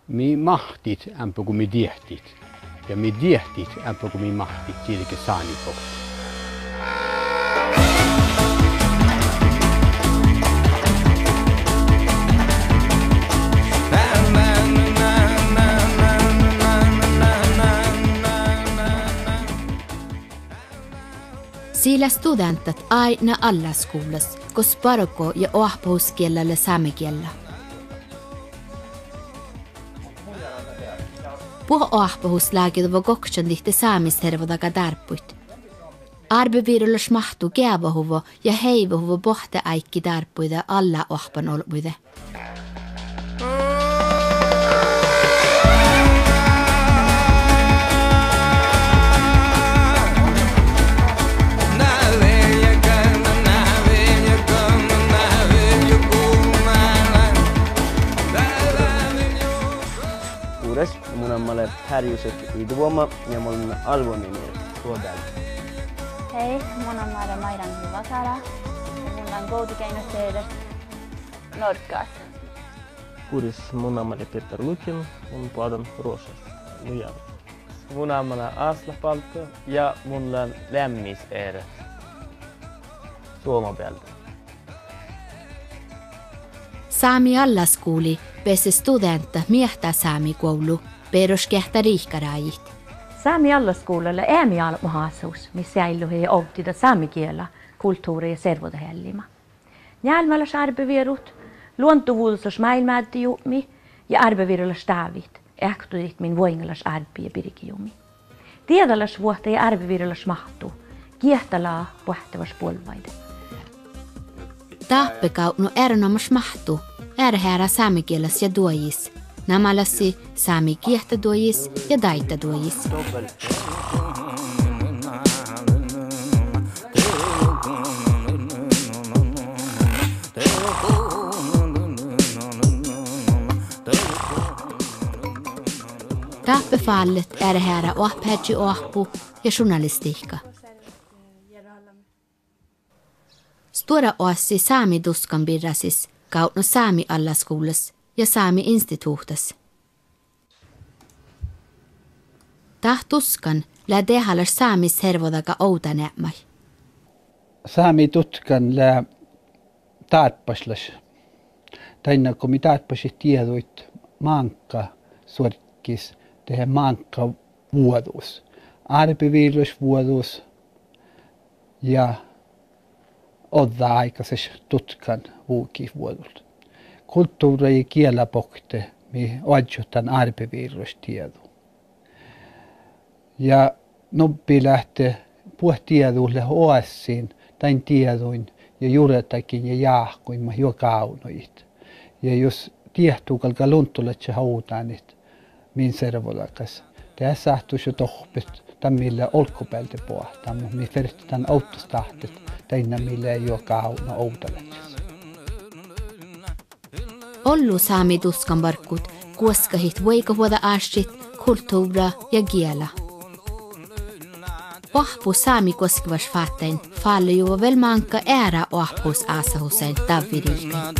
Mi mahtit ämpö kuin mi diehtit. Ja mi diehtit ämpö kuin mi mahtit siitäkin saanipokti. Sillä studentat aina alla skolas, kus parko ja ahpauskielellä saamekielellä. Puh ahpauslääkit koksan tihti saamishervodaga tarpuit. Arbevirulas mahtu keavahuvo ja heivahuvo pohte aikki tarpuida alla ahpan olpuide. Mun on malle Härjuset Iduoma ja mun on albumini Tuodal. Hei, mun on malle Mairan Hyvasara ja mun on Goutikäinösteedes Nordkas. Kuris mun on malle Peter Lukin, mun puolon Rosas Nujan. Mun on malle Asla Palkka ja mun on Lämmiseere Suomapäältä. Saami allaskouli pesi studenta miehtää saamikoulu, peruskehtä riikkaraajit. Saami allaskoulalla äämi almuhaasuus, missä säilyy ja ottida saamikielä, kulttuuri ja servodahellima. Njälmäläs arbevirut, luontovuudus maailmaaddijuumi ja arbevirulas taavit, ehtoidit min voingalas arbi ja pirikijumi. Tiedalas vuotta ja arbevirulas mahtuu, kiehtalaa puhtavas puolvaide. Tahpekautnu erinomas mahtu, erhäära saamikielas ja duojis. Namalasi saami kiehtä duojis ja daita duojis. Tahpefallet erhäära ohpätsi ohpu ja journalistiikka. Stora ossi saami tuskan birrasis, kautno saami allaskoulas ja saami instituutas. Tahtuskan lää dehalas saamis hervodaga outa nämäi. Saami tutkan lää taatpaslas. Taina kun mi taatpasit tiedoit mankka suorkis tehdä mankka vuodus. Arpivirusvuodus ja odda aikaisessa tutkan vuokivuodulta. Kulttuuri- ja kielapokte, mi odjutan arpivirustiedu. Ja noppi lähtee puhtiedulle oasiin, tain tieduin ja juuretakin ja jaahkuin ma jo kaunoit. Ja jos tiehtuu kalka lunttulet se hautaan, niin min servolakas. Tässä sahtuisi jo tohpet, tämän olkkupäältä pohtaan, mutta mi fertetään autostahtet, täinä millä ei ole kauno outaleksessa. Ollu saami tuskan barkut, kuoskahit voikavuoda aastit, kulttuura ja kiela. Ohpu saami koskevas faattein, fallu jo vel manka ära ohpus aasahusein tavviriikan.